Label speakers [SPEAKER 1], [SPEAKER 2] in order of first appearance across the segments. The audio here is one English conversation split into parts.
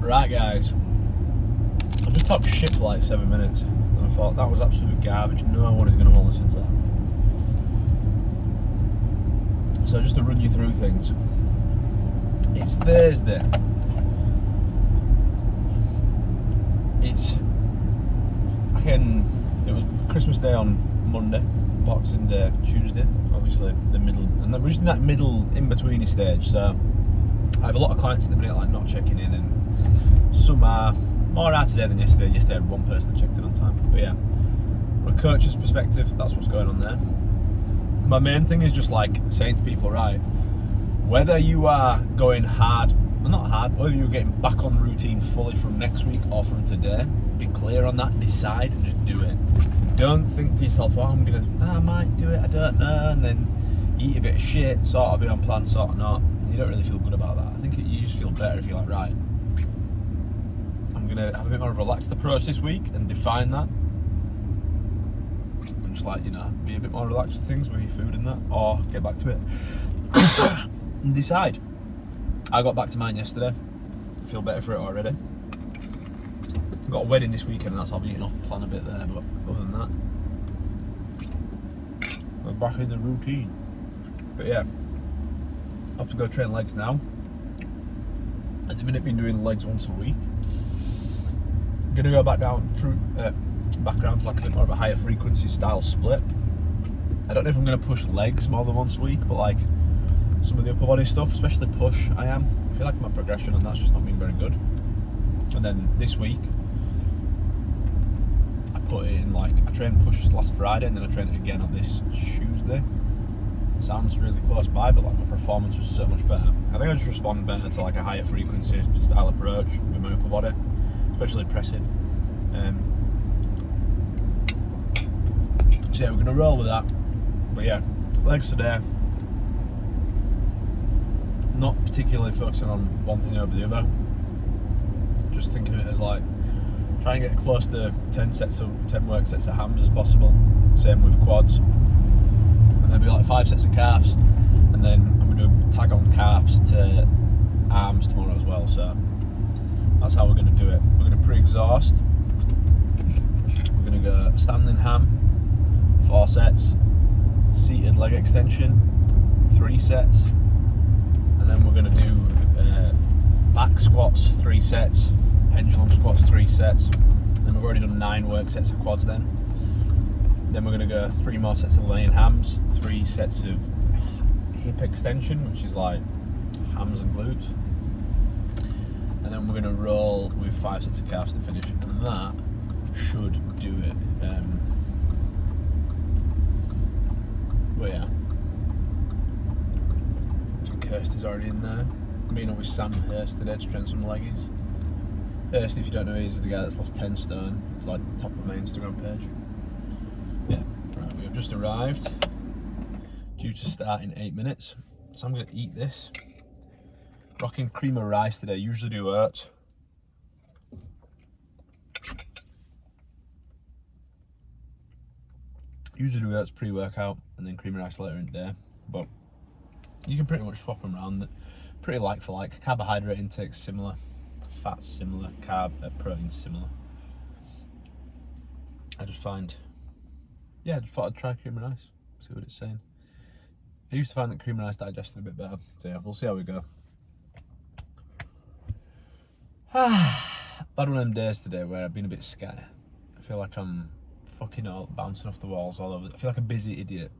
[SPEAKER 1] Right, guys. I just talked shit for like 7 minutes, and I thought that was absolute garbage. No one is going to want to listen to that. So just to run you through things, it's Thursday. It was Christmas Day on Monday, Boxing Day Tuesday, obviously the middle, and we're just in that middle in-betweeny stage. So I have a lot of clients at the minute like not checking in, and some are more out today than yesterday. Yesterday I had one person that checked in on time. But yeah, from a coach's perspective, that's what's going on there. My main thing is just like saying to people, right, whether you are going hard, well not hard, whether you're getting back on routine fully from next week or from today, be clear on that, decide and just do it. Don't think to yourself, oh I might do it, I don't know, and then eat a bit of shit, sort of be on plan, sort of not. You don't really feel good about that. I think you just feel better if you're like, right, I'm going to have a bit more of a relaxed approach this week and define that. And just like, be a bit more relaxed with things, with your food and that, or get back to it. And decide. I got back to mine yesterday. I feel better for it already. I've got a wedding this weekend and that's I'll be getting off plan a bit there, but other than that, we're back in the routine. But yeah, I have to go train legs now. At the minute, been doing legs once a week. I'm gonna go back down to like a bit more of a higher frequency style split. I don't know if I'm gonna push legs more than once a week, but like some of the upper body stuff, especially push, I feel like my progression and that's just not been very good. And then this week, I put it in like, I trained push last Friday and then I trained it again on this Tuesday. Sounds really close by, but like my performance was so much better. I think I just respond better to like a higher frequency style approach with my upper body, especially pressing. So yeah, we're gonna roll with that. But yeah, legs today. Not particularly focusing on one thing over the other. Just thinking of it as like try and get close to 10 work sets of hams as possible. Same with quads. And then be like 5 sets of calves, and then I'm going to tag on calves to arms tomorrow as well. So that's how we're going to do it. We're going to pre-exhaust. We're going to go standing ham, 4 sets, seated leg extension, 3 sets, and then we're going to do back squats, 3 sets, pendulum squats, 3 sets. Then we've already done 9 work sets of quads then. Then we're going to go 3 more sets of laying hams, 3 sets of hip extension, which is like hams and glutes. And then we're going to roll with 5 sets of calves to finish. And that should do it. But yeah. Kirsty's already in there. Meeting up with Sam Hurst today to train some leggies. Hurst, if you don't know, he's the guy that's lost 10 stone. It's like the top of my Instagram page. Yeah, right, we have just arrived, due to start in 8 minutes, so I'm going to eat this. Rocking cream of rice today, usually do oats. Usually do oats pre-workout and then cream of rice later in the day, but you can pretty much swap them around. Pretty like for like, carbohydrate intake similar, fats similar, protein similar. I just thought I'd try cream of rice, see what it's saying. I used to find that cream of rice digested a bit better, so yeah, we'll see how we go. Bad one of them days today where I've been a bit scatty. I feel like I'm fucking all bouncing off the walls all over. I feel like a busy idiot.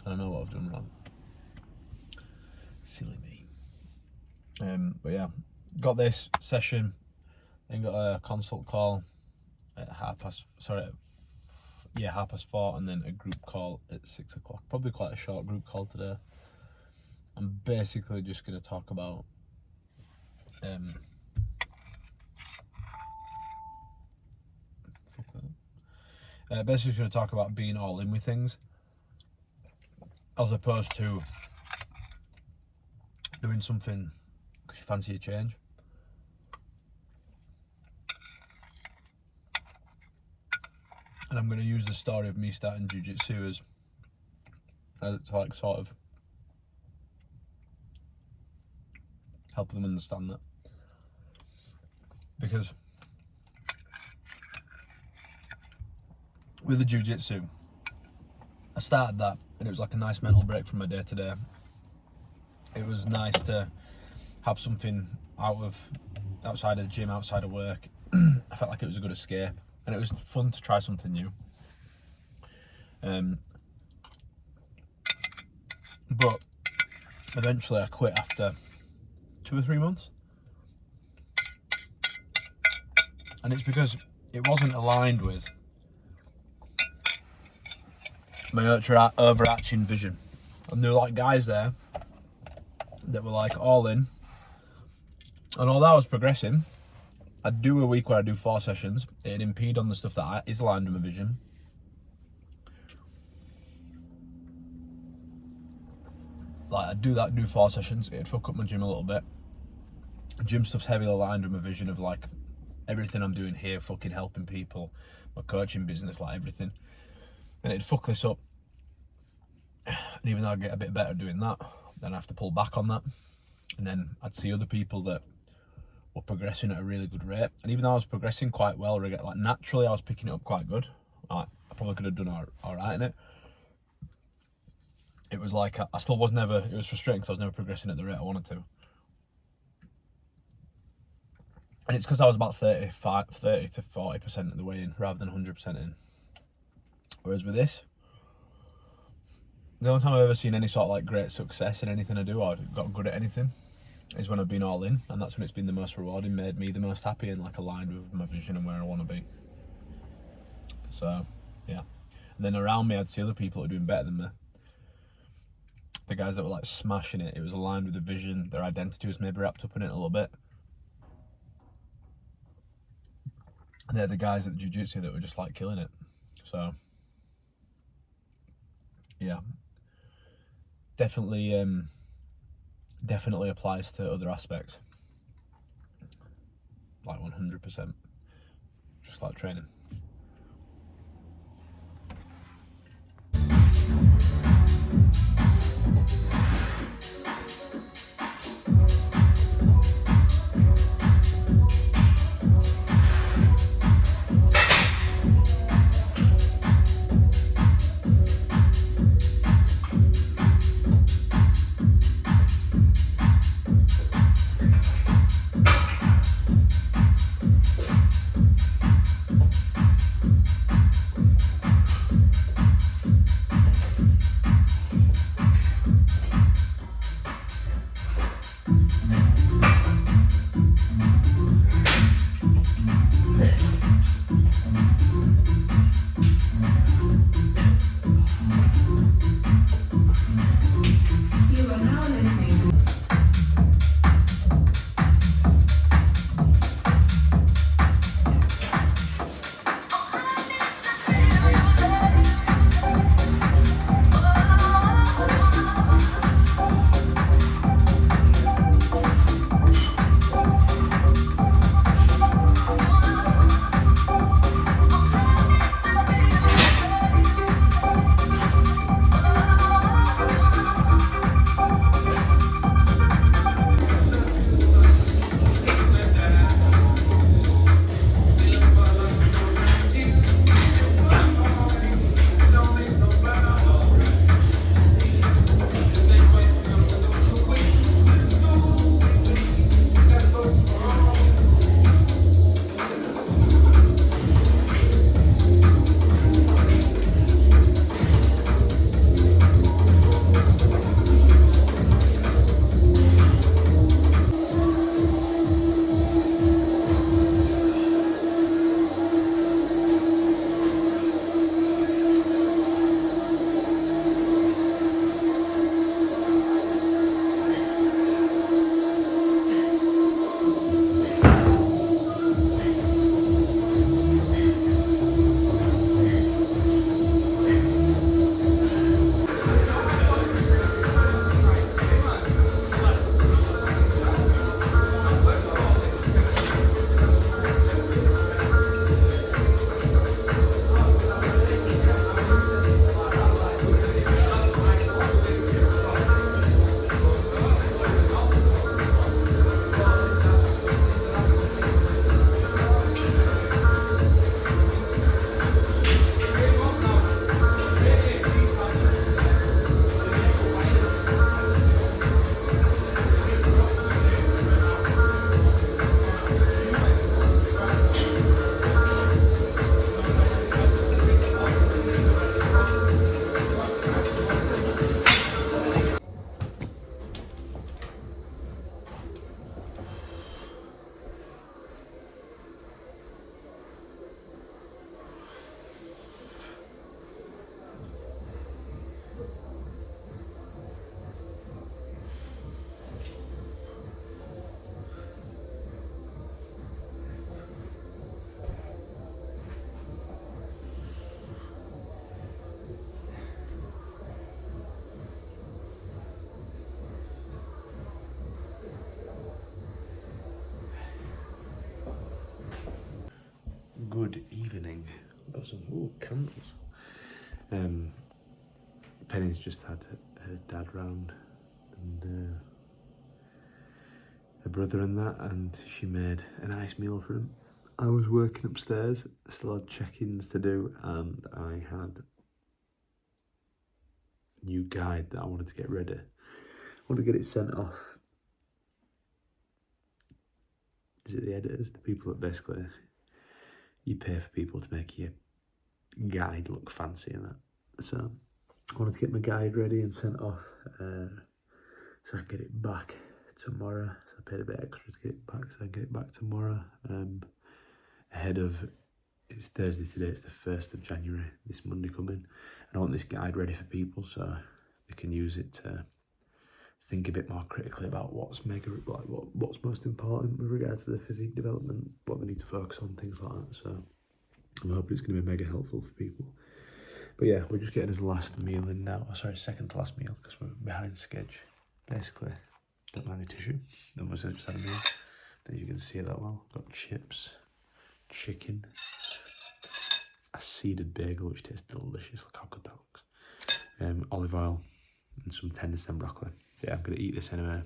[SPEAKER 1] I don't know what I've done wrong. Silly me. But yeah, got this session, then got a consult call at 4:30, and then a group call at 6 o'clock. Probably quite a short group call today. I'm basically just going to talk about basically going to talk about being all in with things, as opposed to doing something because you fancy a change. And I'm going to use the story of me starting jiu-jitsu as to like sort of help them understand that. because with the jiu-jitsu, I started that and it was like a nice mental break from my day to day. It was nice to have something outside of the gym, outside of work. I felt like it was a good escape and it was fun to try something new. But eventually I quit after 2 or 3 months. And it's because it wasn't aligned with my overarching vision. And there were like guys there that were like all in. And although I was progressing, I'd do a week where I do 4 sessions. It'd impede on the stuff that is aligned with my vision. Like I'd do 4 sessions, it'd fuck up my gym a little bit. Gym stuff's heavily aligned with my vision of like everything I'm doing here, fucking helping people, my coaching business, like everything. And it'd fuck this up. And even though I'd get a bit better doing that, then I have to pull back on that. And then I'd see other people that were progressing at a really good rate. And even though I was progressing quite well, like naturally I was picking it up quite good. Like, I probably could have done all right in it. It was like, I still was never, it was frustrating because I was never progressing at the rate I wanted to. And it's because I was about 30 to 40% of the way in rather than 100% in. Whereas with this, the only time I've ever seen any sort of like great success in anything I do or got good at anything is when I've been all in, and that's when it's been the most rewarding, made me the most happy and like aligned with my vision and where I want to be. So, yeah. And then around me I'd see other people that were doing better than me. The guys that were like smashing it, it was aligned with the vision, their identity was maybe wrapped up in it a little bit. And they're the guys at the jiu-jitsu that were just like killing it. So, yeah. Definitely applies to other aspects. Like 100%. Just like training. Good evening. Got some candles. Penny's just had her dad round and her brother and that, and she made a nice meal for him. I was working upstairs, still had check-ins to do, and I had a new guide that I wanted to get ready. I wanted to get it sent off. Is it the editors? The people that basically, you pay for people to make your guide look fancy and that. So I wanted to get my guide ready and sent off so I can get it back tomorrow. So I paid a bit extra to get it back, so I can get it back tomorrow. Ahead of, it's Thursday today, it's the 1st of January, this Monday coming. And I want this guide ready for people so they can use it to think a bit more critically about what's most important with regard to their physique development, what they need to focus on, things like that. So I'm hoping it's going to be mega helpful for people. But yeah, we're just getting his last meal in now. Sorry, second to last meal, because we're behind schedule. Basically, don't mind the tissue. Then we just had a meal. As you can see that well. Got chips, chicken, a seeded bagel, which tastes delicious. Look how good that looks. Olive oil, and some tender stem broccoli. So yeah, I'm going to eat this anyway.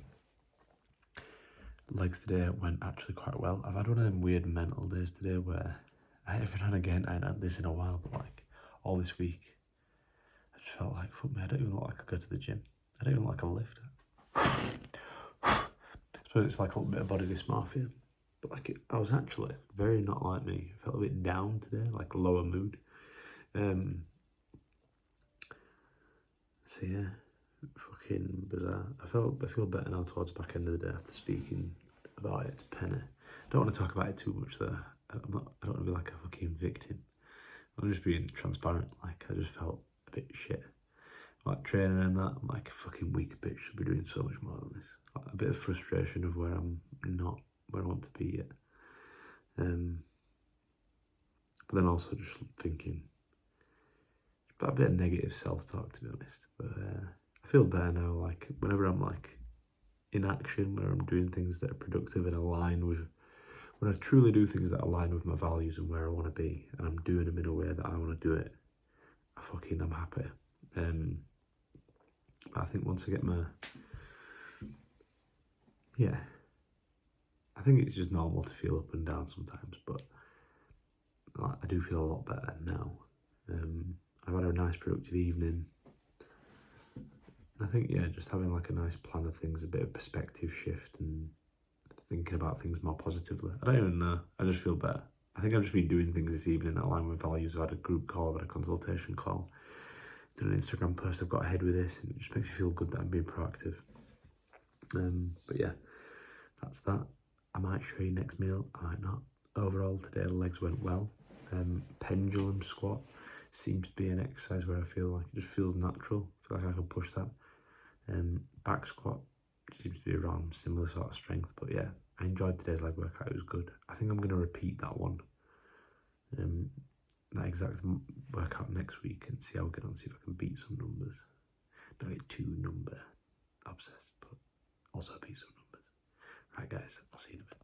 [SPEAKER 1] Legs today went actually quite well. I've had one of them weird mental days today where every now and again, I hadn't had this in a while, but like all this week, I just felt like, fuck me, I don't even look like I go to the gym. I don't even look like I lift. I suppose it's like a little bit of body dysmorphia. But like, I was actually very not like me. I felt a bit down today, like lower mood. So yeah, fucking bizarre. I feel better now towards the back end of the day after speaking about it to Penny. I don't want to talk about it too much though. I don't want to be like a fucking victim. I'm just being transparent. Like, I just felt a bit shit. Like training and that, I'm like a fucking weak bitch. Should be doing so much more than this. Like, a bit of frustration of where I'm not where I want to be yet. But then also just thinking, a bit of negative self-talk, to be honest. But I feel better now. Like whenever I'm like in action, where I'm doing things that are productive and align with, when I truly do things that align with my values and where I want to be, and I'm doing them in a way that I want to do it, I'm happy. But I think once I get I think it's just normal to feel up and down sometimes, but like, I do feel a lot better now. I've had a nice productive evening. I think, yeah, just having like a nice plan of things, a bit of perspective shift and thinking about things more positively. I don't even know, I just feel better. I think I've just been doing things this evening that align with values. I've had a group call, I've had a consultation call, done an Instagram post, I've got ahead with this, and it just makes me feel good that I'm being proactive. But yeah, that's that. I might show you next meal, I might not. Overall, today the legs went well. Pendulum squat seems to be an exercise where I feel like it just feels natural. I feel like I can push that. Back squat seems to be around similar sort of strength, but yeah, I enjoyed today's leg workout. It was good. I think I'm going to repeat that one, that exact workout next week, and see how we get on, see if I can beat some numbers. Don't get too number obsessed, but also beat some numbers. Right guys, I'll see you in a bit.